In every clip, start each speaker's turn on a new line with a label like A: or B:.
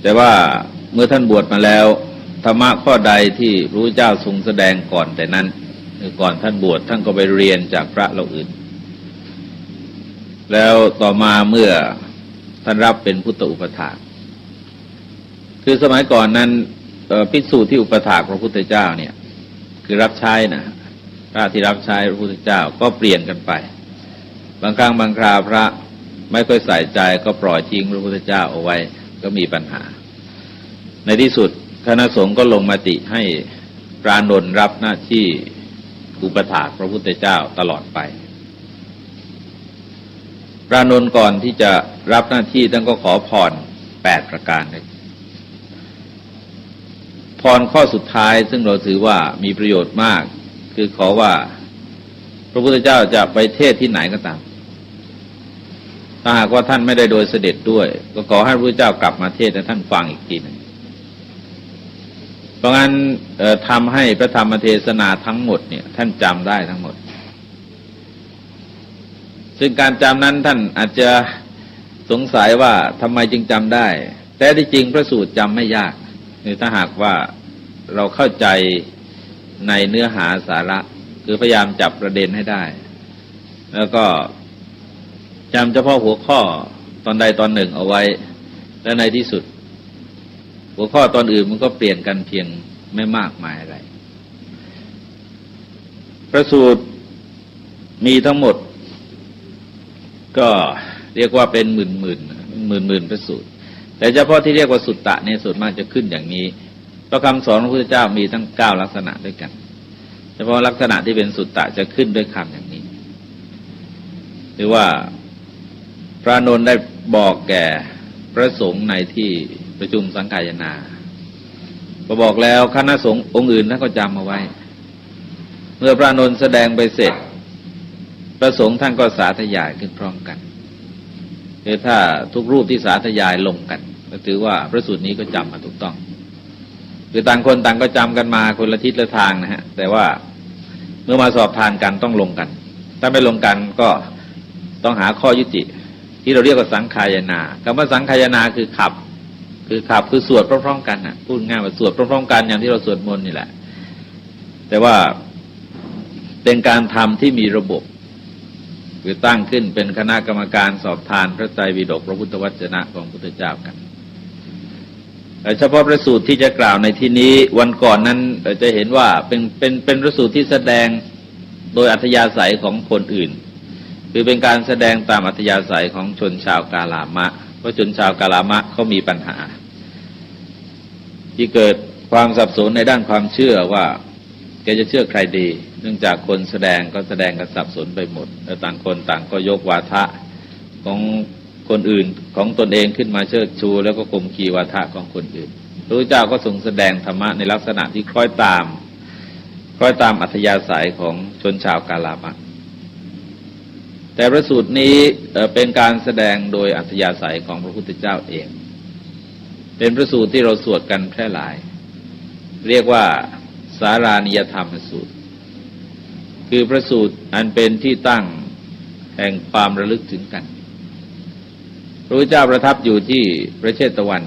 A: แต่ว่าเมื่อท่านบวชมาแล้วธรรมะข้อใดที่พระพุทธเจ้าทรงแสดงก่อนแต่นั้นคือก่อนท่านบวชท่านก็ไปเรียนจากพระเราอื่นแล้วต่อมาเมื่อท่านรับเป็นพุทธอุปถากคือสมัยก่อนนั้นภิกษุที่อุปถากพระพุทธเจ้าเนี่ยคือรับใช้นะพระที่รับใช้พระพุทธเจ้าก็เปลี่ยนกันไปบางครั้งบางคราวพระไม่ค่อยใส่ใจก็ปล่อยทิ้งพระพุทธเจ้าเอาไว้ก็มีปัญหาในที่สุดคณะสงฆ์ก็ลงมติให้พระอานนท์รับหน้าที่อุปถากพระพุทธเจ้าตลอดไปพระอานนท์ก่อนที่จะรับหน้าที่ท่านก็ขอพร8ประการเลยพรข้อสุดท้ายซึ่งเราถือว่ามีประโยชน์มากคือขอว่าพระพุทธเจ้าจะไปเทศที่ไหนก็ตามถ้าหากว่าท่านไม่ได้โดยเสด็จด้วยก็ขอให้พระพุทธเจ้ากลับมาเทศให้ท่านฟังอีกทีหนึ่งเพราะงั้นทำให้พระธรรมเทศนาทั้งหมดเนี่ยท่านจำได้ทั้งหมดซึ่งการจำนั้นท่านอาจจะสงสัยว่าทำไมจึงจำได้แต่ที่จริงพระสูตรจำไม่ยากถ้าหากว่าเราเข้าใจในเนื้อหาสาระคือพยายามจับประเด็นให้ได้แล้วก็จำเฉพาะหัวข้อตอนใดตอนหนึ่งเอาไว้และในที่สุดหัวข้อตอนอื่นมันก็เปลี่ยนกันเพียงไม่มากมายอะไรพระสูตรมีทั้งหมดก็เรียกว่าเป็นหมื่นพระสูตรแต่เฉพาะที่เรียกว่าสุตตะเนี่ยส่วนมากจะขึ้นอย่างนี้เพราะคำสอนของพระพุทธเจ้ามีทั้ง9ลักษณะด้วยกันเฉพาะลักษณะที่เป็นสุตตะจะขึ้นด้วยคำอย่างนี้หรือว่าพระอานนท์ได้บอกแก่พระสงฆ์ในที่ประชุมสังฆายนาพอบอกแล้วคณะสงฆ์องค์อื่นท่านก็จำเอาไว้เมื่อพระอานนท์แสดงไปเสร็จพระสงฆ์ท่านก็สาธยายขึ้นพร้อมกันคือถ้าทุกรูปที่สาธยายลงกันก็ถือว่าพระสูตรนี้ก็จำมาถูกต้องคือต่างคนต่างก็จำกันมาคนละทิศละทางนะฮะแต่ว่าเมื่อมาสอบทานกันต้องลงกันถ้าไม่ลงกันก็ต้องหาข้อยุติที่เราเรียกว่าสังฆายนาคำว่าสังฆายนาคือขับคือสวดพร้อมๆกันนะพูดง่ายว่าสวดพร้อมๆกันอย่างที่เราสวดมนต์นี่แหละแต่ว่าเป็นการทำที่มีระบบคือตั้งขึ้นเป็นคณะกรรมการสอบทานพระไตรปิฎกพระพุทธวจนะของพระพุทธเจ้ากันแต่เฉพาะพระสูตรที่จะกล่าวในที่นี้วันก่อนนั้นเราจะเห็นว่าเป็นพระสูตรที่แสดงโดยอัธยาศัยของคนอื่นคือเป็นการแสดงตามอัธยาศัยของชนชาวกาลามะเพราะชนชาวกาลามะเขามีปัญหาที่เกิดความสับสนในด้านความเชื่อว่าแกจะเชื่อใครดีเนื่องจากคนแสดงก็แสดงกันสับสนไปหมดแล้วต่างคนต่างก็ยกวาทะของคนอื่นของตนเองขึ้นมาเชิดชูแล้วก็ข่มขีวาทะของคนอื่นพระพุทธเจ้าก็ทรงแสดงธรรมะในลักษณะที่คล้อยตามอัธยาศัยของชนชาวกาลามะแต่พระสูตรนี้เป็นการแสดงโดยอัธยาศัยของพระพุทธเจ้าเองเป็นพระสูตรที่เราสวดกันแพร่หลายเรียกว่าสารานิยธรรมสูตรคือพระสูตรอันเป็นที่ตั้งแห่งความระลึกถึงกันพระพุทธเจ้าประทับอยู่ที่พระเชตวัน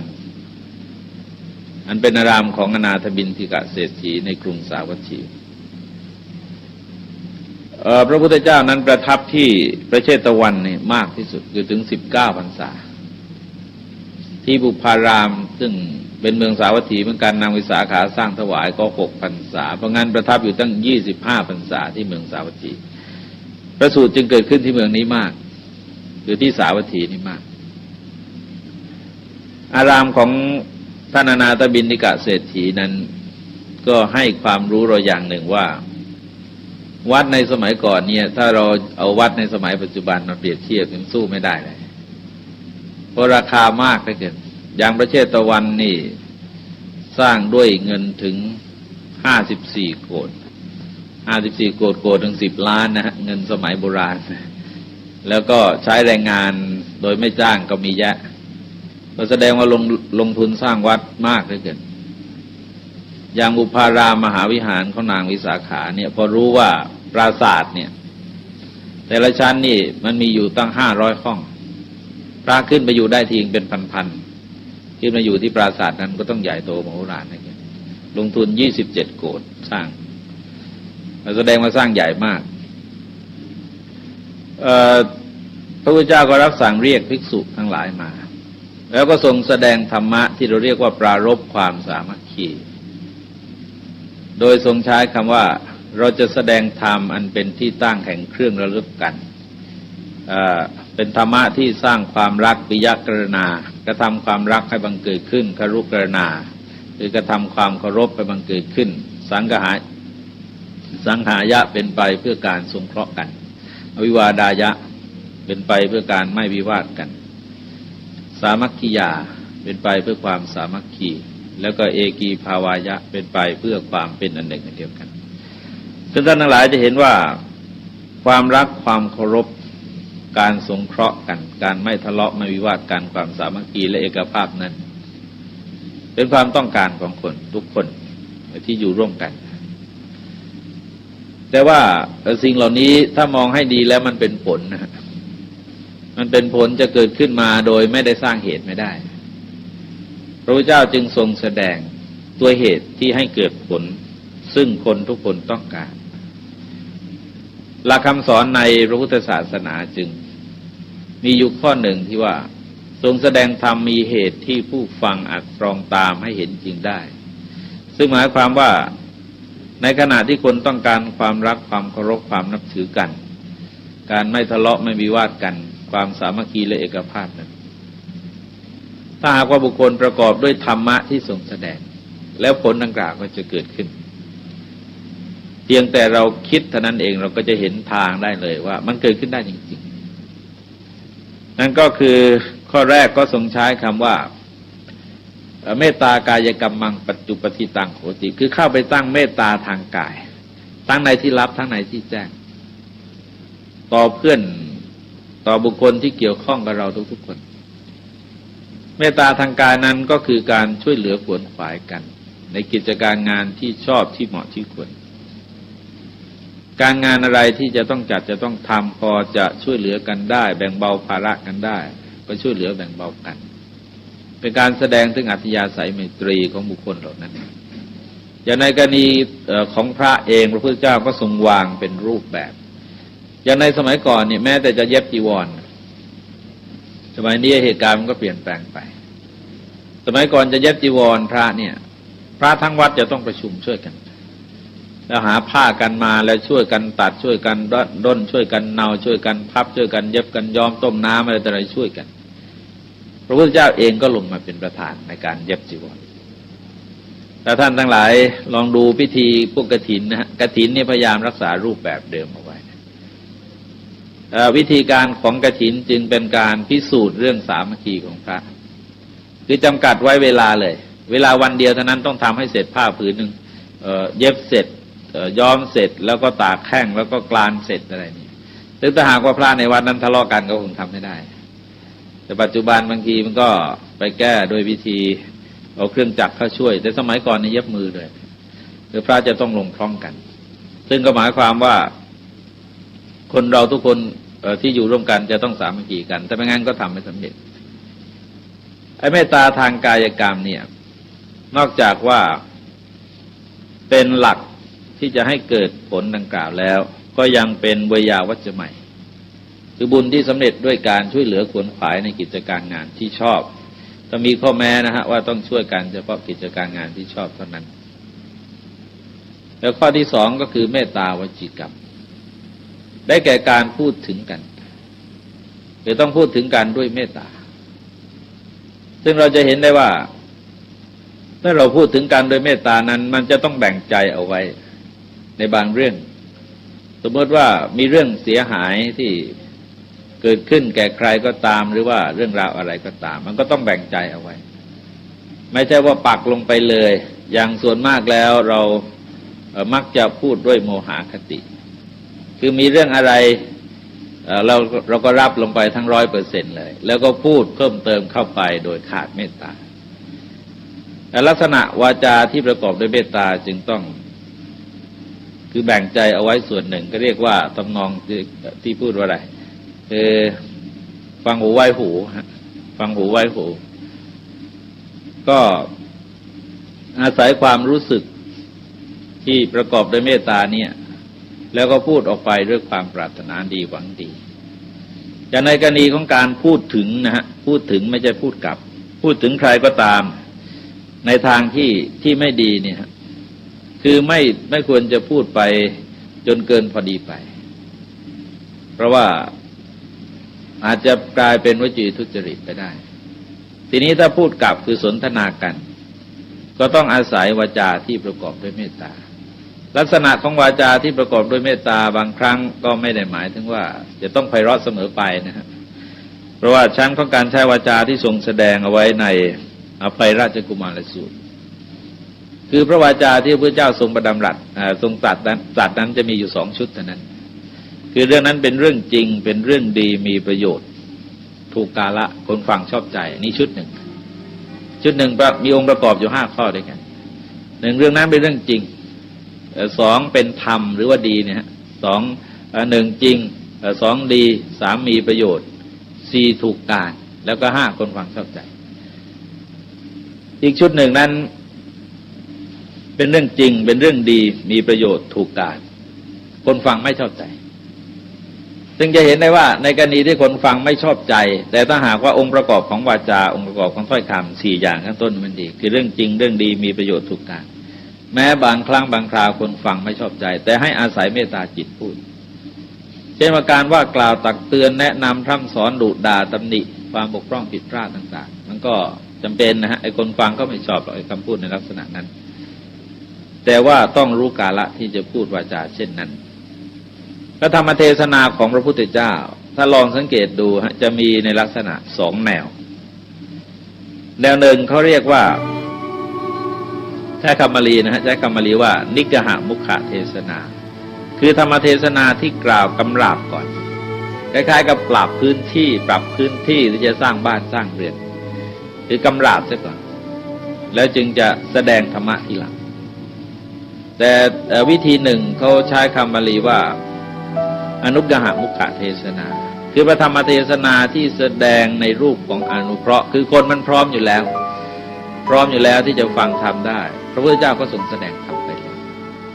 A: อันเป็นอารามของอนาถบิณฑิกะเศรษฐีในกรุงสาวัตถีพระพุทธเจ้านั้นประทับที่พระเชตวันนี่มากที่สุดคือถึง19พรรษาที่บุพารามซึ่งเป็นเมืองสาวัตถีเหมือนกันนางวิสาขาสร้างถวายก็6พรรษาเพราะงั้นประทับอยู่ตั้ง25พรรษาที่เมืองสาวัตถีพระสูตรจึงเกิดขึ้นที่เมืองนี้มากคือที่สาวัตถีนี่มากอารามของท่านอนาถบิณฑิกะเศรษฐีนั้นก็ให้ความรู้เราอย่างหนึ่งว่าวัดในสมัยก่อนเนี่ยถ้าเราเอาวัดในสมัยปัจจุบันมาเปรียบเทียบมันสู้ไม่ได้เลยเพราะราคามากเหลือเกินอย่างพระเชตวันนี่สร้างด้วยเงินถึง54 โกฏโกฏถึง10 ล้านนะฮะเงินสมัยโบราณแล้วก็ใช้แรงงานโดยไม่จ้างก็มีเยอะก็แสดงว่าลงทุนสร้างวัดมากเหลือเกินอย่างบุพารามมหาวิหารของนางวิสาขาเนี่ยพอรู้ว่าปราสาทเนี่ยแต่ละชั้นนี่มันมีอยู่ตั้ง500 ห้องพระขึ้นไปอยู่ได้ทีเป็นพันๆ ขึ้นมาอยู่ที่ปราสาทนั้นก็ต้องใหญ่โตมโหฬารนะลงทุน27 โกฏสร้างแสดงว่าสร้างใหญ่มากพระพุทธเจ้าก็รับสั่งเรียกภิกษุทั้งหลายมาแล้วก็ทรงแสดงธรรมะที่เราเรียกว่าปรารภความสามัคคีโดยทรงใช้คำว่าเราจะแสดงธรรมอันเป็นที่ตั้งแห่งเครื่องระลึกกันเป็นธรรมะที่สร้างความรักปิยกรุณากระทำความรักให้บังเกิดขึ้นครุกรุณาคือกระทำความเคารพให้บังเกิดขึ้นสังหายะเป็นไปเพื่อการสงเคราะห์กันอวิวาดายะเป็นไปเพื่อการไม่วิวาทกันสามัคคียาเป็นไปเพื่อความสามัคคีแล้วก็เอกีภาวายะเป็นไปเพื่อความเป็นอันหนึ่งอันเดียวกันซึ่งท่านทั้งหลายจะเห็นว่าความรักความเคารพการสงเคราะห์กันการไม่ทะเลาะไม่วิวาทกันความสามัคคีและเอกภาพนั้นเป็นความต้องการของคนทุกคนที่อยู่ร่วมกันแต่ว่าสิ่งเหล่านี้ถ้ามองให้ดีแล้วมันเป็นผลนะฮะมันเป็นผลจะเกิดขึ้นมาโดยไม่ได้สร้างเหตุไม่ได้พระพุทธเจ้าจึงทรงแสดงตัวเหตุที่ให้เกิดผลซึ่งคนทุกคนต้องการหลักคำสอนในพระพุทธศาสนาจึงมีอยู่ข้อหนึ่งที่ว่าทรงแสดงธรรมมีเหตุที่ผู้ฟังอาจตรองตามให้เห็นจริงได้ซึ่งหมายความว่าในขณะที่คนต้องการความรักความเคารพความนับถือกันการไม่ทะเลาะไม่วิวาทกันความสามัคคีและเอกภาพนั้นถ้าหากว่าบุคคลประกอบด้วยธรรมะที่ทรงแสดงแล้วผลดังกล่าวก็จะเกิดขึ้นเพียงแต่เราคิดเท่านั้นเองเราก็จะเห็นทางได้เลยว่ามันเกิดขึ้นได้จริงๆนั่นก็คือข้อแรกก็ทรงใช้คำว่าเมตตากายกรรมังปัจจุปฏิตังโหติคือเข้าไปตั้งเมตตาทางกายทั้งในที่ลับทั้งในที่แจ้งต่อเพื่อนต่อบุคคลที่เกี่ยวข้องกับเราทุกๆคนเมตตาทางกายนั้นก็คือการช่วยเหลือขวนขวายกันในกิจการงานที่ชอบที่เหมาะที่ควรการงานอะไรที่จะต้องจัดจะต้องทำพอจะช่วยเหลือกันได้แบ่งเบาภาระกันได้ก็ช่วยเหลือแบ่งเบากันเป็นการแสดงถึงอัธยาศัยไมตรีของบุคคลเหล่านั้นอย่างในกรณีของพระเองพระพุทธเจ้าก็ทรงวางเป็นรูปแบบอย่างในสมัยก่อนเนี่ยแม้แต่จะเย็บจีวรสมัยนี้เหตุการณ์มันก็เปลี่ยนแปลงไปสมัยก่อนจะเย็บจีวรพระเนี่ยพระทั้งวัดจะต้องประชุมช่วยกันแล้วหาผ้ากันมาแล้วช่วยกันตัดช่วยกันด้นช่วยกันเนาช่วยกันพับช่วยกันเย็บกันย้อมต้มน้ำอะไรต่ออะไรช่วยกันพระพุทธเจ้าเองก็ลงมาเป็นประธานในการเย็บจีวรแต่ท่านทั้งหลายลองดูพิธีพวกกฐินนะฮะกฐินนี่พยายามรักษารูปแบบเดิมเอาไว้วิธีการของกฐินจึงเป็นการพิสูจน์เรื่องสามัคคีของพระคือจำกัดไว้เวลาเลยเวลาวันเดียวเท่านั้นต้องทำให้เสร็จผ้าผืนหนึ่งเย็บเสร็จย้อมเสร็จแล้วก็ตากแห้งแล้วก็กลานเสร็จอะไรนี่ถึงถ้าหากว่าพระในวัดนั้นทะเลาะกันก็คงทำไม่ได้แต่ปัจจุบันบางทีมันก็ไปแก้โดยวิธีเอาเครื่องจักรเข้าช่วยแต่สมัยก่อนนี่เย็บมือเลยคือพระจะต้องลงพร้อมกันซึ่งก็หมายความว่าคนเราทุกคนที่อยู่ร่วมกันจะต้องสามัคคีกันแต่ไม่งั้นก็ทำไม่สำเร็จไอ้เมตตาทางกายกรรมเนี่ยนอกจากว่าเป็นหลักที่จะให้เกิดผลดังกล่าวแล้วก็ยังเป็นเวยาวัจจะใหม่คือบุญที่สำเร็จด้วยการช่วยเหลือขวนขวายในกิจการงานที่ชอบต้องมีข้อแม้นะฮะว่าต้องช่วยกันเฉพาะกิจการงานที่ชอบเท่านั้นแล้วข้อที่สองก็คือเมตตาวจีกรรมได้แก่การพูดถึงกันคือต้องพูดถึงกันด้วยเมตตาซึ่งเราจะเห็นได้ว่าเมื่อเราพูดถึงกันโดยเมตตานั้นมันจะต้องแบ่งใจเอาไว้ในบางเรื่องสมมติว่ามีเรื่องเสียหายที่เกิดขึ้นแก่ใครก็ตามหรือว่าเรื่องราวอะไรก็ตามมันก็ต้องแบ่งใจเอาไว้ไม่ใช่ว่าปักลงไปเลยอย่างส่วนมากแล้วเรามักจะพูดด้วยโมหคติคือมีเรื่องอะไรเราก็รับลงไปทั้ง100%เลยแล้วก็พูดเพิ่มเติมเข้าไปโดยขาดเมตตาแต่ลักษณะวาจาที่ประกอบด้วยเมตตาจึงต้องคือแบ่งใจเอาไว้ส่วนหนึ่งก็เรียกว่าทำนองที่พูดว่าอะไรฟังหูไว้หูฟังหูไว้หู ก็อาศัยความรู้สึกที่ประกอบด้วยเมตตาเนี่ยแล้วก็พูดออกไปด้วยความปรารถนาดีหวังดีอย่างในกรณีของการพูดถึงนะฮะพูดถึงไม่ใช่พูดกลับพูดถึงใครก็ตามในทางที่ไม่ดีเนี่ยคือไม่ควรจะพูดไปจนเกินพอดีไปเพราะว่าอาจจะกลายเป็นวจีทุจริตไปได้ทีนี้ถ้าพูดกลับคือสนทนากันก็ต้องอาศัยวาจาที่ประกอบด้วยเมตตาลักษณะของวาจาที่ประกอบด้วยเมตตาบางครั้งก็ไม่ได้หมายถึงว่าจะต้องไพเราะเสมอไปนะครับเพราะว่าชั้นของการใช้วาจาที่ทรงแสดงเอาไว้ในอภัยราชกุมารสูตรคือพระวาจาที่พระเจ้าทรงประดำรัสทรงตรัสนั้นจะมีอยู่2ชุดเท่านั้นคือเรื่องนั้นเป็นเรื่องจริงเป็นเรื่องดีมีประโยชน์ถูกกาละคนฟังชอบใจนี่ชุดหนึ่งมีองค์ประกอบอยู่5ข้อด้วยกัน1เรื่องนั้นเป็นเรื่องจริง2เป็นธรรมหรือว่าดีเนี่ยฮะ1จริง2ดี3มีประโยชน์4ถูกการแล้วก็5คนฟังชอบใจอีกชุดหนึ่งนั้นเป็นเรื่องจริงเป็นเรื่องดีมีประโยชน์ถูกการคนฟังไม่ชอบใจซึ่งจะเห็นได้ว่าในกรณีที่คนฟังไม่ชอบใจแต่ถ้าหากว่าองค์ประกอบของวาจาองค์ประกอบของถ้อยคำ4อย่างข้างต้นมันดีคือเรื่องจริงเรื่องดีมีประโยชน์ถูกการแม้บางครั้งบางคราวคนฟังไม่ชอบใจแต่ให้อาศัยเมตตาจิตพูดเช่นว่าการว่ากล่าวตักเตือนแนะนำพร่ำสอนดุด่าตำหนิความบกพร่องผิดพลาดต่างๆมันก็จำเป็นนะฮะไอ้คนฟังก็ไม่ชอบหรอกไอ้คำพูดในลักษณะนั้นแต่ว่าต้องรู้กาลที่จะพูดวาจาเช่นนั้นพระธรรมเทศนาของพระพุทธเจ้าถ้าลองสังเกตดูจะมีในลักษณะ2แนวหนึ่งเขาเรียกว่าใช้คำบาลีนะฮะใช้คำบาลีว่านิกหมุขเทศนาคือธรรมเทศนาที่กล่าวกำราบก่อนคล้ายๆกับปรับพื้นที่ที่จะสร้างบ้านสร้างเรือนคือกำราบซะก่อนแล้วจึงจะแสดงธรรมะทีหลังแต่วิธีหนึ่งเขาใช้คำบาลีว่าอนุกหมุขเทศนาคือพระธรรมเทศนาที่แสดงในรูปของอนุเคราะห์คือคนมันพร้อมอยู่แล้วที่จะฟังธรรมได้พระพุทธเจ้าก็ทรงแสดงธรรมไปเลย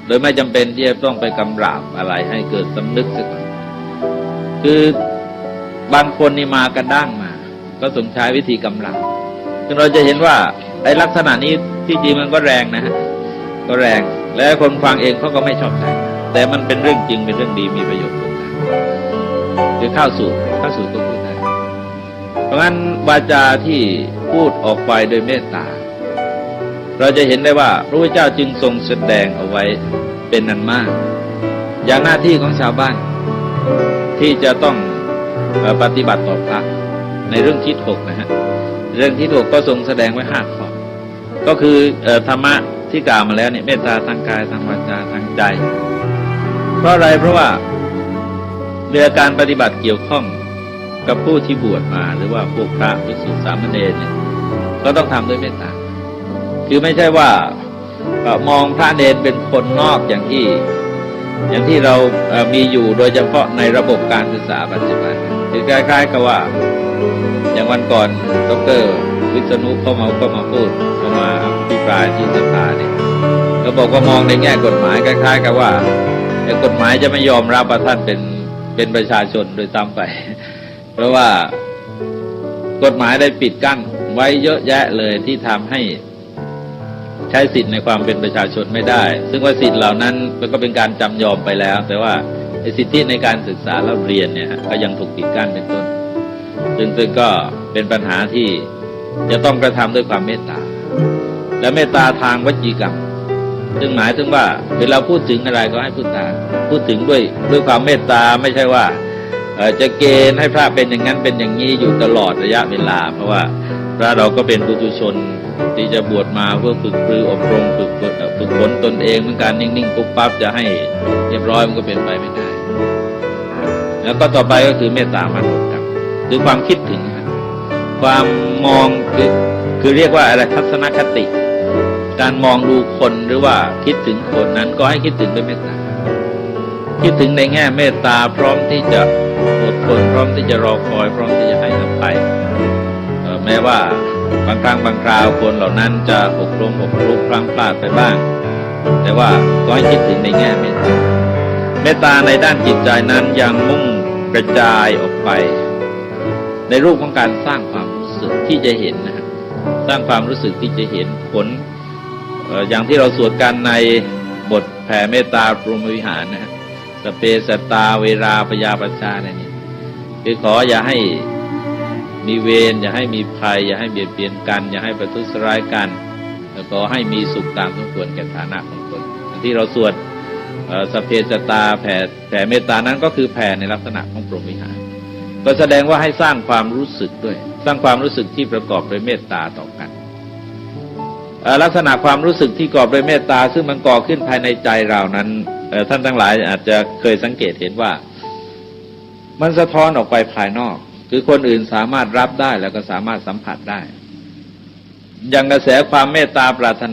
A: โดยไม่จำเป็นที่จะต้องไปกำราบอะไรให้เกิดสำนึกสักก่อนคือบางคนนี่มากระด้างมาก็ทรงใช้วิธีกำราบซึ่งเราจะเห็นว่าไอ้ลักษณะนี้ที่จริงมันก็แรงนะฮะก็แรงและคนฟังเองเขาก็ไม่ชอบใจแต่มันเป็นเรื่องจริงเป็นเรื่องดีมีประโยชน์ตรงนั้นคือข้าวสูตรก็พูดได้เพราะงั้นวาจาที่พูดออกไปโดยเมตตาเราจะเห็นได้ว่าพระพุทธเจ้าจึงทรงแสดงเอาไว้เป็นนันมากอย่างหน้าที่ของชาวบ้านที่จะต้องปฏิบัติต่อพระในเรื่องทิฏฐกนะฮะเรื่องทิฏฐกก็ทรงแสดงไว้5ข้อก็คือธรรมะที่กล่าวมาแล้วเนี่ยเมตตาทางกายทางวาจาทางใจเพราะอะไรเพราะว่าเรื่องการปฏิบัติเกี่ยวข้องกับผู้ที่บวชมาหรือว่าพวกพระภิกษุสามเณรเนี่ยก็ต้องทำด้วยเมตตาคือไม่ใช่ว่ามองพระเณรเป็นคนนอกอย่างที่เรามีอยู่โดยเฉพาะในระบบการศึกษาปัจจุบันคือคล้ายๆกับว่าอย่างวันก่อนดร.วิษณุเข้ามาพูดเข้ามาอภิปรายที่สภาเนี่ยก็บอกว่ามองในแง่กฎหมายคล้ายๆกับว่ากฎหมายจะไม่ยอมรับว่าท่านเป็นประชาชนโดยตามไปเพราะว่ากฎหมายได้ปิดกั้นไว้เยอะแยะเลยที่ทำให้ใช้สิทธิ์ในความเป็นประชาชนไม่ได้ซึ่งว่าสิทธิ์เหล่านั้นก็เป็นการจำยอมไปแล้วแต่ว่าสิทธิในการศึกษาและเรียนเนี่ยก็ยังถูกปิดกั้นเป็นต้นซึ่งก็เป็นปัญหาที่จะต้องกระทำด้วยความเมตตาและเมตตาทางวจีกรรมซึ่งหมายถึงว่าเวลาพูดถึงอะไรก็ให้พูดถึงด้วยความเมตตาไม่ใช่ว่าจะเกณฑ์ให้พระเป็นอย่างนั้นเป็นอย่างนี้อยู่ตลอดระยะเวลาเพราะว่าพระเราก็เป็นปุถุชนที่จะบวชมาเพื่อฝึกปรืออบรมฝึกฝนตนเองเหมือนกันนิ่งๆปุ๊บปั๊บจะให้เรียบร้อยมันก็เป็นไปไม่ได้แล้วก็ต่อไปก็คือเมตตามนุษย์ครับคือความคิดถึงความมองคือเรียกว่าอะไรทัศนคติการมองดูคนหรือว่าคิดถึงคนนั้นก็ให้คิดถึงด้วยเมตตาคิดถึงในแง่เมตตาพร้อมที่จะอดทนพร้อมที่จะรอคอยพร้อมที่จะให้อภัยแม้ว่า บางครั้งบางคราวคนเหล่านั้นจะหกล้มหกลุกพลั้งพลาดไปบ้างแต่ว่าก็ให้คิดถึงในแง่เมตตาเมตตาในด้านจิตใจนั้นยังมุ่งกระจายออกไปในรูปของการสร้างความรู้สึกที่จะเห็นนะฮะสร้างความรู้สึกที่จะเห็นผลอย่างที่เราสวดกันในบทแผ่เมตตาพรหมวิหารนะฮะสเปสัตตาเวราปยาปัชชาเนี่ยคือขออย่าให้มีเวรอย่าให้มีภัยอย่าให้เบียดเบียนกันอย่าให้ประทุษร้ายกันแล้วก็ให้มีสุขตามสมควรแก่ฐานะของตนที่เราสวดสเปสัตตาแผ่เมตตานั้นก็คือแผ่ในลักษณะของพรหมวิหารก็แสดงว่าให้สร้างความรู้สึกด้วยสร้างความรู้สึกที่ประกอบด้วยเมตตาต่อกันลักษณะความรู้สึกที่ประกอบด้วยเมตตาซึ่งมันก่อขึ้นภายในใจเรานั้นท่านทั้งหลายอาจจะเคยสังเกตเห็นว่ามันสะท้อนออกไปภายนอกคือคนอื่นสามารถรับได้แล้วก็สามารถสัมผัสได้อย่างกระแสความเมตตาปรารถนา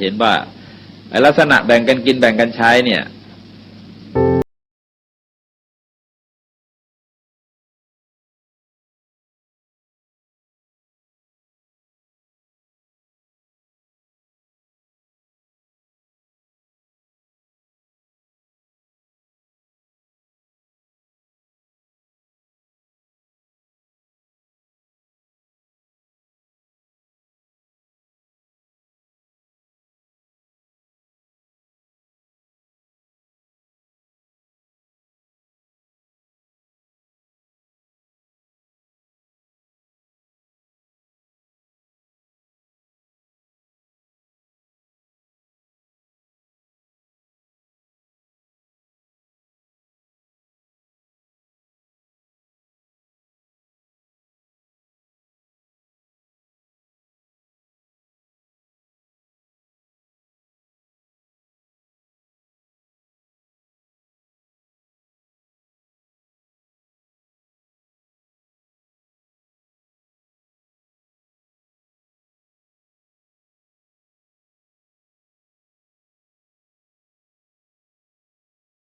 A: เห็นว่าลักษณะแบ่งกันกินแบ่งกันใช้เนี่ย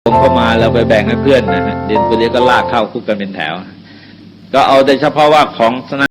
A: ผมเข้ามาเราไปแบ่งให้เพื่อนนะฮะเดี๋ยวตัวเดียวก็ลากเข้าคุกกันเป็นแถวก็เอาแต่เฉพาะว่าของสน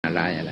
A: อะไรอะไร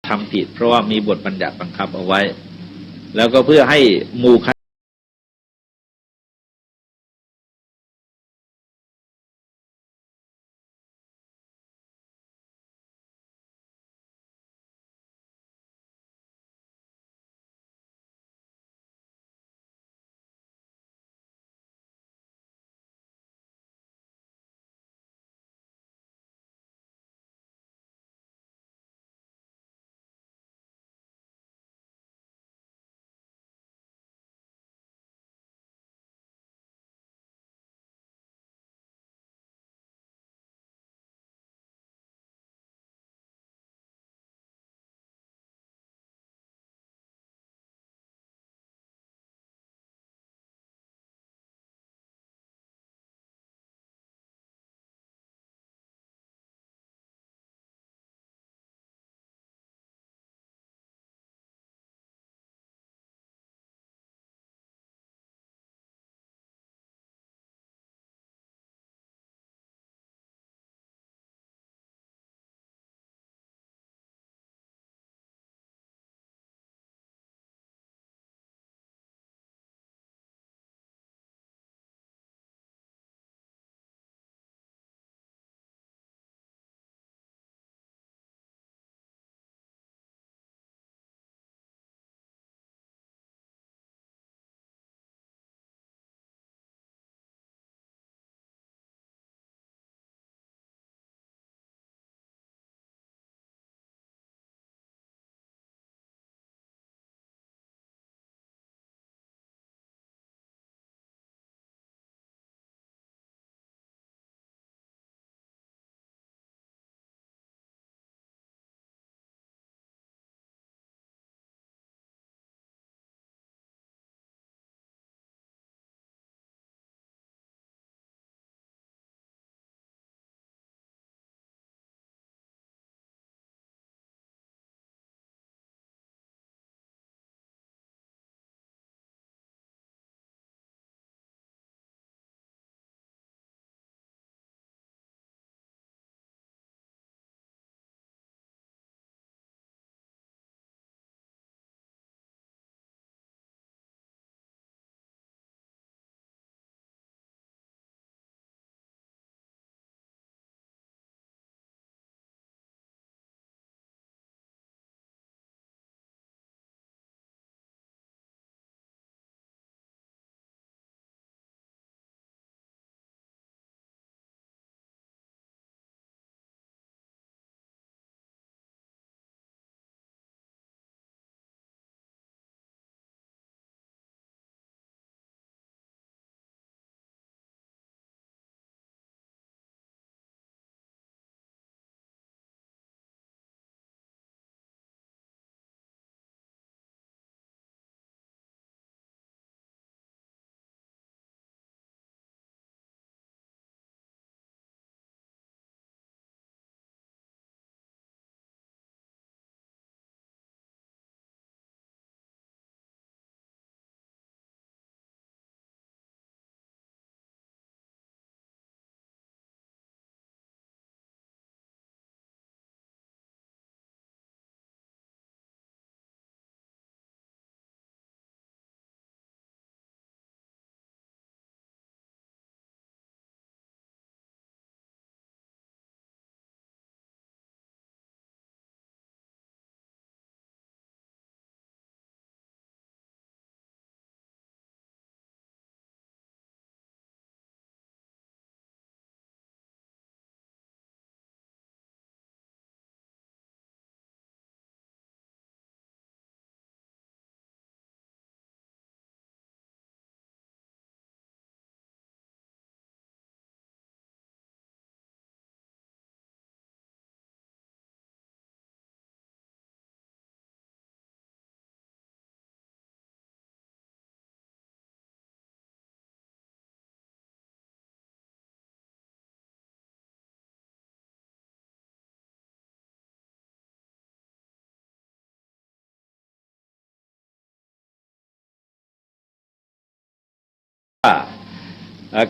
A: ทำผิดเพราะว่ามีบทบัญญัติบังคับเอาไว้แล้วก็เพื่อให้หมู่คณะ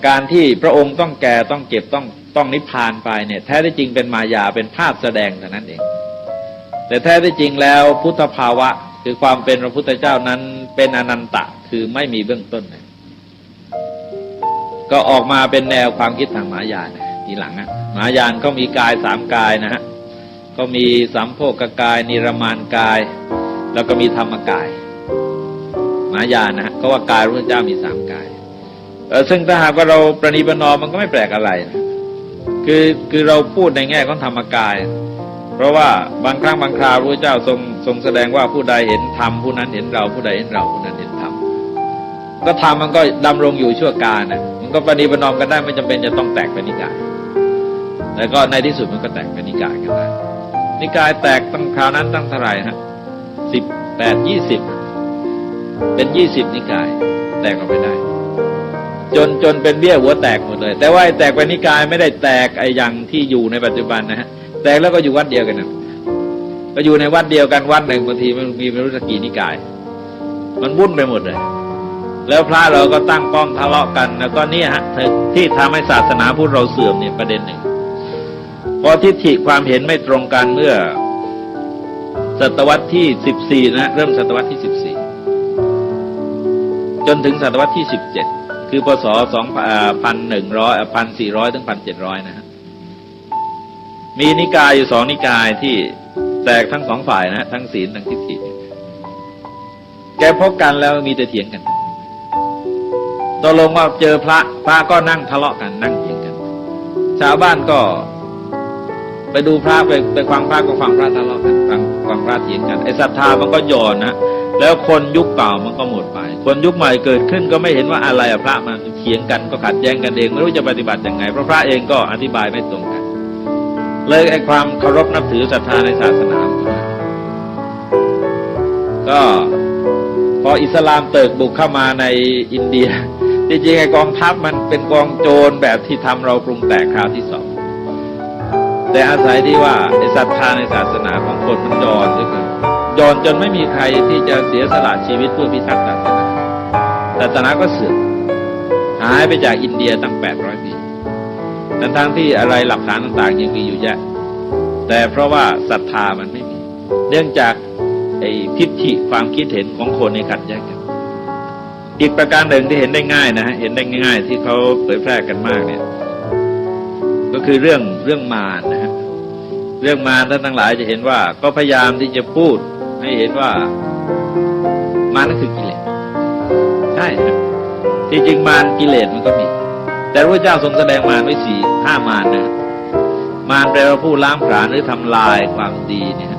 A: การที่พระองค์ต้องแก่ต้องเจ็บต้องนิพพานไปเนี่ยแท้ที่จริงเป็นมายาเป็นภาพแสดงเท่านั้นเองแ แต่แท้ที่จริงแล้วพุทธภาวะคือความเป็นพระพุทธเจ้านั้นเป็นอนันตะคือไม่มีเบื้องต้นนะก็ออกมาเป็นแนวความคิดทางมหายานทีหลังนะมหายานก็มีกาย3 กายนะฮะก็มีสัมโภคกายนิรมานกายแล้วก็มีธรรมกายมหายานนะฮะก็ว่ากายพระพุทธเจ้ามี3 กายซึ่งถ้าหากว่าเราประนีประนอมมันก็ไม่แปลกอะไรนะคือเราพูดในแง่ของธรรมกายเพราะว่าบางครั้งบางคราวพระพุทธเจ้าทรงแสดงว่าผู้ใดเห็นธรรมผู้นั้นเห็นเราผู้ใดเห็นเราผู้นั้นเห็นธรรมก็ธรรมมันก็ดำรงอยู่ชั่วกาลนะมันก็ประนีประนอมกันได้ไม่จำเป็นจะต้องแตกเป็นนิกายแล้วก็ในที่สุดมันก็แตกเป็นนิกายกันได้นิกายแตกตั้งคราวนั้นตั้งเท่าไหร่ฮะ18 20เป็น20นิกายแตกออกไปได้จนเป็นเบี้ยหัวแตกหมดเลยแต่ว่าแตกเป็นนิกายไม่ได้แตกไอ้อย่างที่อยู่ในปัจจุบันนะฮะแตกแล้วก็อยู่วัดเดียวกันนะก็อยู่ในวัดเดียวกันวัดหนึ่งบางทีมันมีไม่รู้กี่นิกายมันวุ่นไปหมดเลยแล้วพระเราก็ตั้งป้อมทะเลาะกันแล้วก็เนี่ยฮะที่ทำให้ศาสนาพุทธเราเสื่อมเนี่ยประเด็นหนึ่งพอทิฏฐิความเห็นไม่ตรงกันเมื่อศตวรรษที่14นะเริ่มศตวรรษที่14จนถึงศตวรรษที่17คือพศ1400 ถึง 1700นะฮะมีนิกายอยู่2 นิกายที่แตกทั้ง2 ฝ่ายนะทั้งศีลทั้งทิฏฐิแกพบกันแล้วมีแต่เถียงกันตกลงว่าเจอพระก็นั่งทะเลาะกันนั่งเถียงกันชาวบ้านก็ไปดูพระไปฟังพระก็ฟังพระทะเลาะกันฟังพระเถียงกันไอ้ศรัทธามันก็หย่อนนะแล้วคนยุคเก่ามันก็หมดไปคนยุคใหม่เกิดขึ้นก็ไม่เห็นว่าอะไรพระมันเถียงกันก็ขัดแย้งกันเองไม่รู้จะปฏิบัติยังไงเพราะพระเองก็อธิบายไม่ตรงกันเลยไอ้ความเคารพนับถือศรัทธาในศาสนาก็พออิสลามเติบบุกเข้ามาในอินเดียจริงๆไอ้กองทัพมันเป็นกองโจรแบบที่ทำเราปรุงแตกคราวที่2แต่อาศัยที่ว่าไอ้ศรัทธาในศาสนาของคนมันย้อนด้วยกันย้อนจนไม่มีใครที่จะเสียสละชีวิตเพื่อพิทักษ์ศาสนาก็เสื่อมหายไปจากอินเดียตั้ง800 ปีทั้งที่อะไรหลักฐานต่างๆยังมีอยู่เยอะแต่เพราะว่าศรัทธามันไม่มีเนื่องจากไอ้ทิฏฐิความคิดเห็นของคนในขัดแย้งกันอีกประการหนึ่งที่เห็นได้ง่ายนะฮะเห็นได้ง่ายที่เขาเผยแพร่กันมากเนี่ยก็คือเรื่องมารนะฮะเรื่องมารท่านทั้งหลายจะเห็นว่าก็พยายามที่จะพูดให้เห็นว่ามารนั่นคือกิเลสใช่ที่จริงมารกิเลสมันก็มีแต่พระเจ้าทรงแสดงมารไว้5 มารนะมารแปลว่าผู้ล้างผลาญหรือทำลายความดีเนี่ย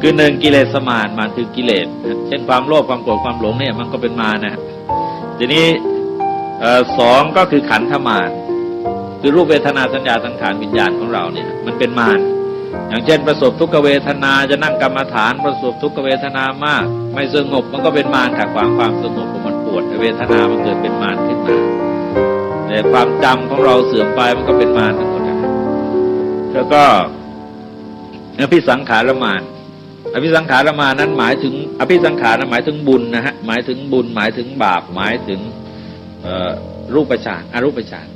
A: คือ1กิเลสมารคือกิเลสเช่นความโลภความโกรธความหลงเนี่ยมันก็เป็นมารนะทีนี้2ก็คือขันธมารคือรูปเวทนาสัญญาสังขารวิญญาณของเราเนี่ยมันเป็นมารอย่างเช่นประสบทุกขเวทนาจะนั่งกรรมฐานประสบทุกขเวทนามากไม่สงบมันก็เป็นมารขัดขวางความสงบของมันปวดเวทนามันเกิดเป็นมารขึ้นมาแต่ความจำของเราเสื่อมไปมันก็เป็นมารทั้งหมดนะแล้วก็อภิสังขารมารอภิสังขารมารนั้นหมายถึงอภิสังขารนั้นหมายถึงบุญนะฮะหมายถึงบุญหมายถึงบาปหมายถึงรูปฌานอรูปฌาน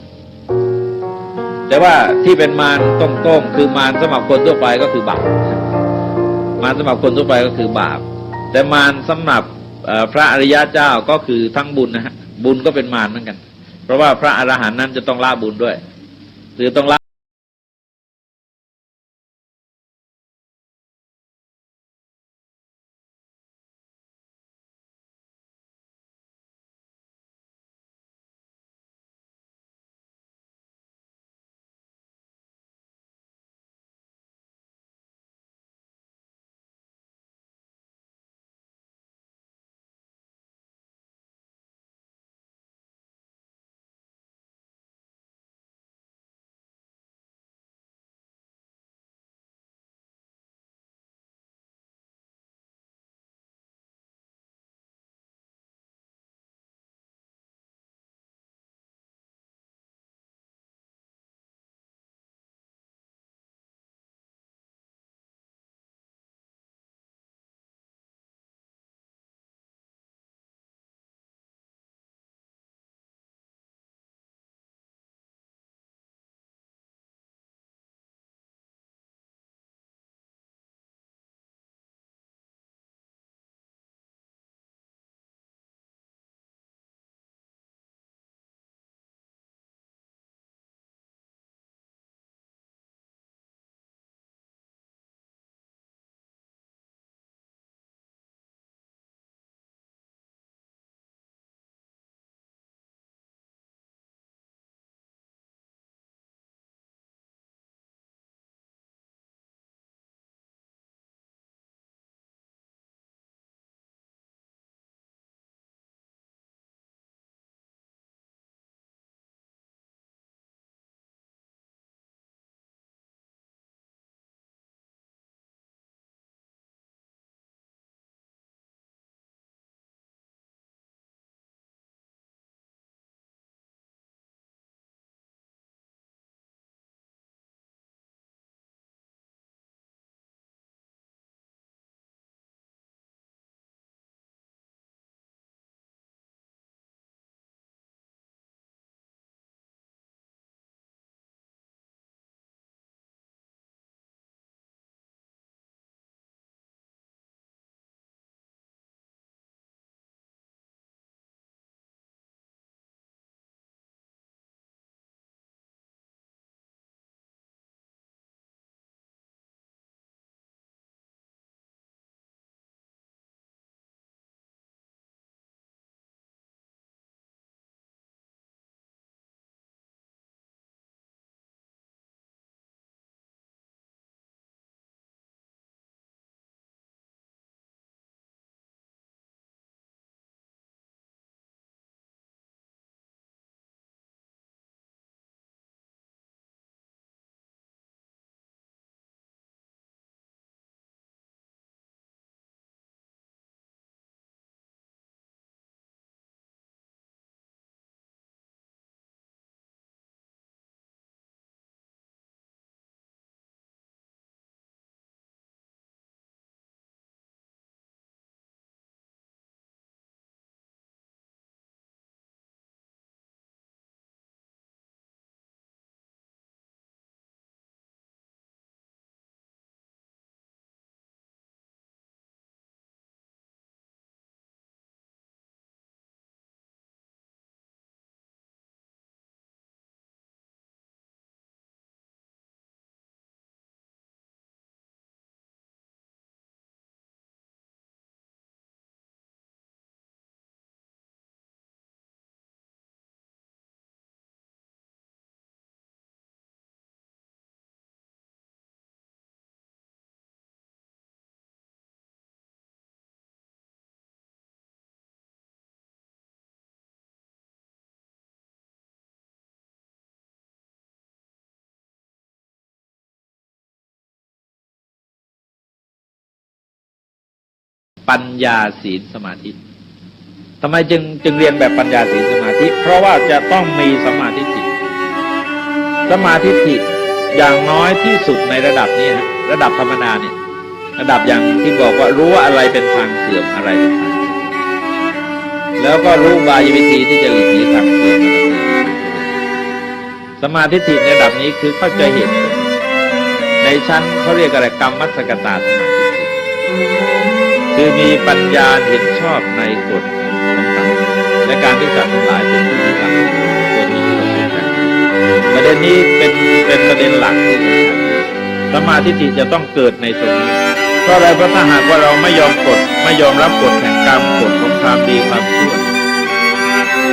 A: แต่ว่าที่เป็นมารต้งๆคือมารสำหรับคนทั่วไปก็คือบาปมารสำหรับคนทั่วไปก็คือบาปแต่มารสำหรับพระอริยะเจ้าก็คือทั้งบุญนะฮะบุญก็เป็นมารเหมือนกันเพราะว่าพระอรหันต์นั้นจะต้องละบุญด้วยหรือต้องละ ปัญญาศีลสมาธิทำไมจึงเรียนแบบปัญญาศีลสมาธิเพราะว่าจะต้องมีสัมมาทิฏฐิสมาธิอย่างน้อยที่สุดในระดับนี้ระดับธรรมดาเนี่ยระดับอย่างที่บอกว่ารู้ว่าอะไรเป็นทางเสื่อมอะไรเป็นทางเสื่อมแล้วก็รู้บายวิธีที่จะหลีกเลี่ยงทางเสื่อมสมาธิในระดับนี้คือเข้าใจเหตุผลในชั้นเขาเรียกอะไรกรรมมัสกตาสมาธิคือมีปัญญาเห็นชอบในกฎของกรรมและการที่สัตว์ทั้งหลายเป็นผู้ที่ทำตัวนี้เราสู้กันประเด็นนี้เป็นประเด็นหลักที่สำคัญสมาธิจะต้องเกิดในตรงนี้เพราะอะไรเพราะถ้าหากว่าเราไม่ยอมกฎไม่ยอมรับกฎแห่งกรรมกฎของความดีความชั่ว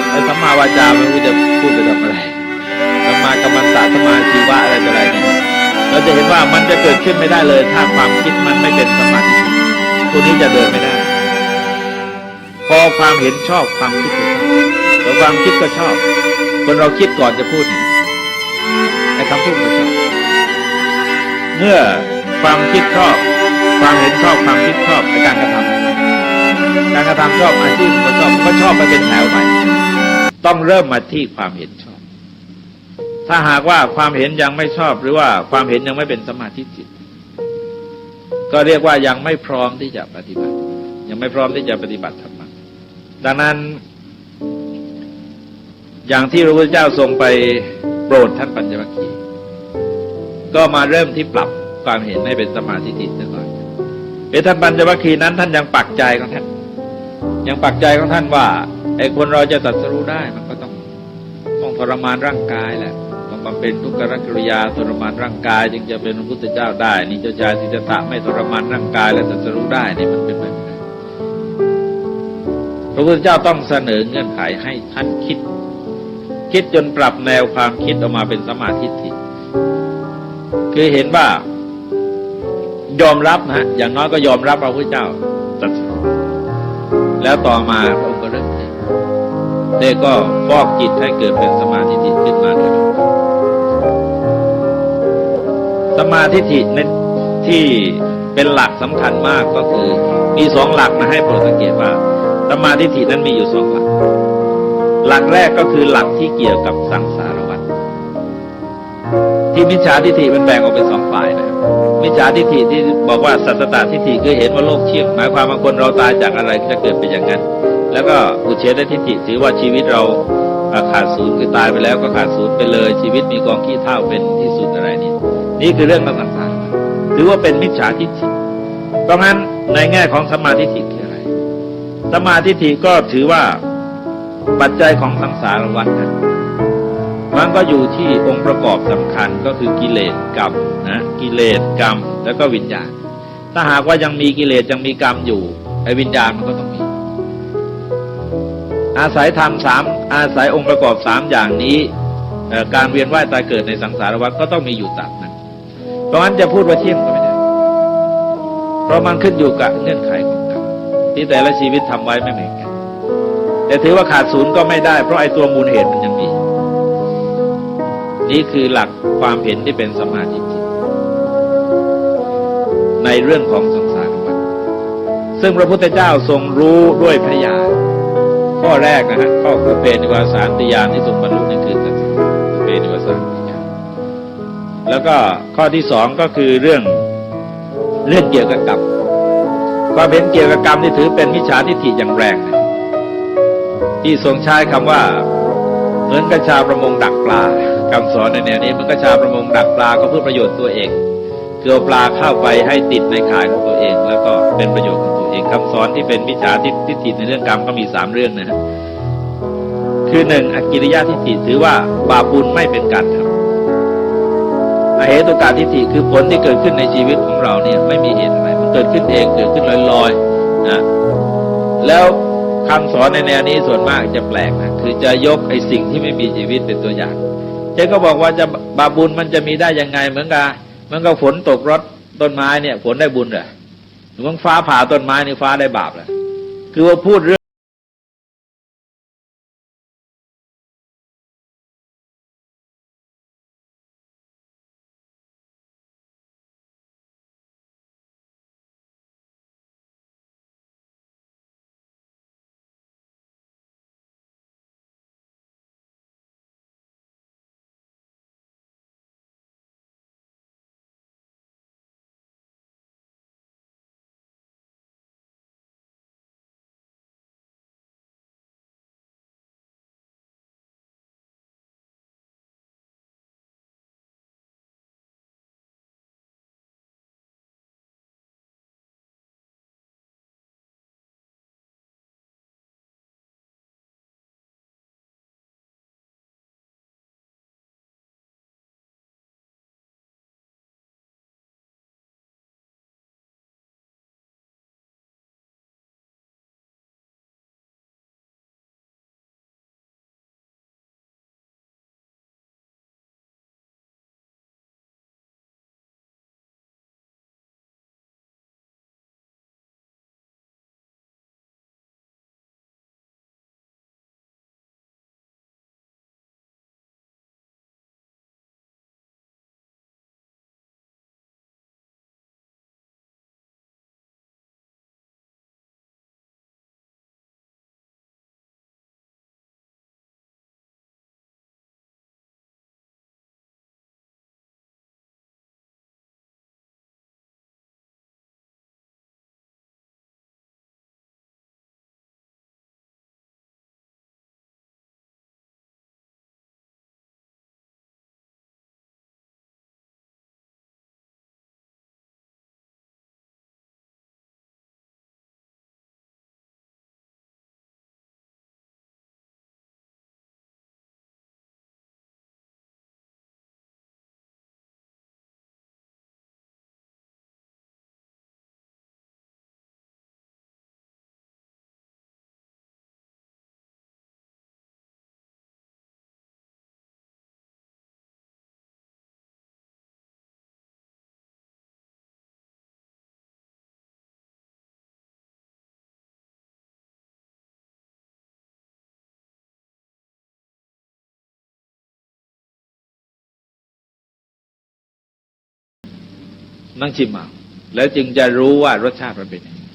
A: ไอ้สัมมาวาจาไม่รู้จะพูดไปทำอะไรสัมมากัมมันตะสัมมาชีวะอะไรต่ออะไรเนี่ยเราจะเห็นว่ามันจะเกิดขึ้นไม่ได้เลยถ้าความคิดมันไม่เป็นสมาธิตัวนี้จะเดินไม่ได้พอความเห็นชอบความคิดก็ชอบแล้วความคิดก็ชอบคนเราคิดก่อนจะพูดเนี่ยไอ้คำพูดก็ชอบเมื่อความคิดชอบความเห็นชอบความคิดชอบในการกระทำชอบอาชีพก็ชอบไปเป็นแถวไปต้องเริ่มมาที่ความเห็นชอบถ้าหากว่าความเห็นยังไม่ชอบหรือว่าความเห็นยังไม่เป็นสมาธิจิตก็เรียกว่ายังไม่พร้อมที่จะปฏิบัติยังไม่พร้อมที่จะปฏิบัติธรรมะดังนั้นอย่างที่พระพุทธเจ้าทรงไปโปรดท่านปัญจวัคคีย์ก็มาเริ่มที่ปรับความเห็นให้เป็นสมาธิจิตก่อนท่านปัญจวัคคีย์นั้นท่านยังปักใจของท่านว่าไอ้คนเราจะตรัสรู้ได้มันก็ต้องทรมานร่างกายแหละต้องบำเพ็ญทุกขกิริยาทรมานร่างกายจึงจะเป็นพระพุทธเจ้าได้นี่เจ้าชายสิทธัตถะไม่ทรมานร่างกายและตรัสรู้ได้นี่มันเป็นแบบไหนพระพุทธเจ้าต้องเสนอเงื่อนไขให้ท่านคิดจนปรับแนวความคิดออกมาเป็นสมาธิคือเห็นว่ายอมรับนะอย่างน้อยก็ยอมรับพระพุทธเจ้าตรัสรู้แล้วต่อมาพระองค์ก็เริ่มได้ก็ฟอกจิตให้เกิดเป็นสมาธิขึ้นมาโดยลำดับสมาธิในที่เป็นหลักสำคัญมากก็คือมีสองหลักนะให้โปรดสังเกตว่าสมาธินั้นมีอยู่สองหลักหลักแรกก็คือหลักที่เกี่ยวกับสังสารวัฏที่มิจฉาทิฏฐิมันแบ่งออกเป็นสองฝ่ายนะมิจฉาทิฏฐิที่บอกว่าสัตตทิฏฐิคือเห็นว่าโลกเที่ยงหมายความว่าคนเราตายจากอะไรจะเกิดเป็นอย่างนั้นแล้วก็อุเฉททิฏฐิถือว่าชีวิตเราขาดศูนย์คือตายไปแล้วก็ขาดศูนย์ไปเลยชีวิตมีกองขี้เถ้าเป็นที่สุดอะไรนี่คือเรื่องของสังสารวัฏถือว่าเป็นมิจฉาทิฏฐิเพราะงั้นในแง่ของสัมมาทิฏฐิคืออะไรสัมมาทิฏฐิก็ถือว่าปัจจัยของสังสารวัฏนั้นมันก็อยู่ที่องค์ประกอบสำคัญก็คือกิเลสกรรมนะกิเลสกรรมแล้วก็วิญญาณถ้าหากว่ายังมีกิเลสยังมีกรรมอยู่ไอ้วิญญาณมันก็ต้องมีอาศัยธรรมอาศัยองค์ประกอบสามอย่างนี้การเวียนว่ายตายเกิดในสังสารวัฏก็ต้องมีอยู่ตามนั้นเพราะงั้นจะพูดว่าเที่ยงก็ไม่ได้เพราะมันขึ้นอยู่กับเงื่อนไขของกรรมที่แต่ละชีวิตทำไว้ไม่เหมือนกันแต่ถือว่าขาดศูนย์ก็ไม่ได้เพราะไอ้ตัวมูลเหตุมันยังมีนี่คือหลักความเห็นที่เป็นสมาธิในเรื่องของสังสารวัฏซึ่งพระพุทธเจ้าทรงรู้ด้วยพระญาณข้อแรกนะฮะข้อคือเปนิวาสานติญาณที่ทรงบรรลุในคืนนั้นเปนิวาสานติญาณแล้วก็ข้อที่สองก็คือเรื่องเกี่ยวกับกรรมความเห็นเกี่ยวกับกรรมนี่ถือเป็นมิจฉาทิฏฐิอย่างแรงนะที่ทรงใช้คำว่าเหมือนกับชาวประมงดักปลาคำสอนในแนวนี้มันก็ชาวประมงดักปลาก็เพื่อประโยชน์ตัวเองคือเอาปลาเข้าไปให้ติดในข่ายของตัวเองแล้วก็เป็นประโยชน์ของตัวเองคำสอนที่เป็นมิจฉาทิฏฐิในเรื่องกรรมก็มี3เรื่องนะฮะคือ1อกิริยาทิฏฐิถือว่าบาปบุญไม่เป็นการทำอเหตุกาทิฏฐิคือผลที่เกิดขึ้นในชีวิตของเราเนี่ยไม่มีเหตุอะไรมันเกิดขึ้นเองเกิดขึ้นลอยๆนะแล้วคำสอนในแนวนี้ส่วนมากจะแปลกนะคือจะยกไอ้สิ่งที่ไม่มีชีวิตเป็นตัวอย่างเจ๊ก็บอกว่าจะบาปบุญมันจะมีได้ยังไงเหมือนกับฝนตกรดต้นไม้เนี่ยฝนได้บุญเหรอหรือว่าฟ้าผ่าต้นไม้นี่ฟ้าได้บาปเหรอคือว่าพูดเรื่อง ต้องชิมเอาแล้วจึงจะรู้ว่ารสชาติมันเป็นยังไง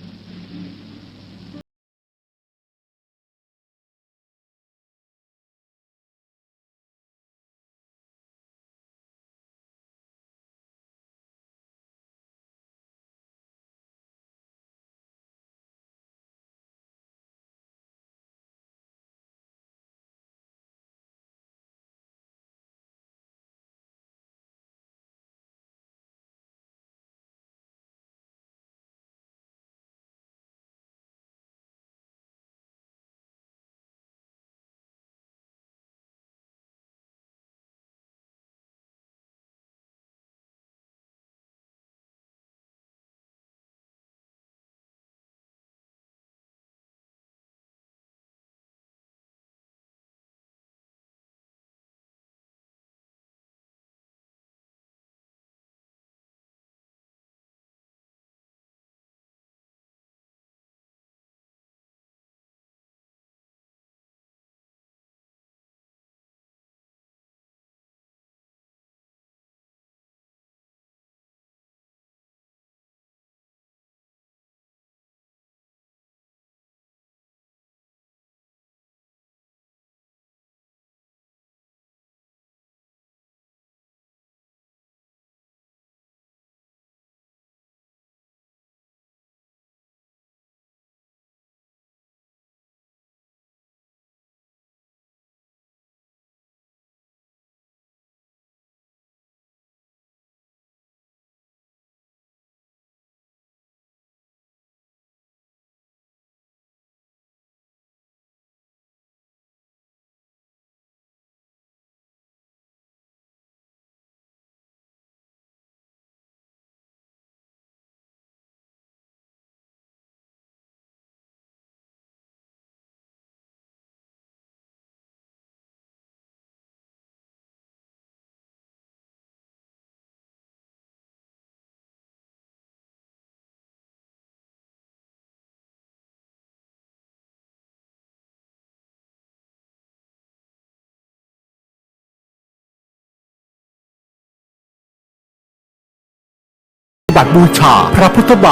B: บัตรบูชาพระพุทธบาท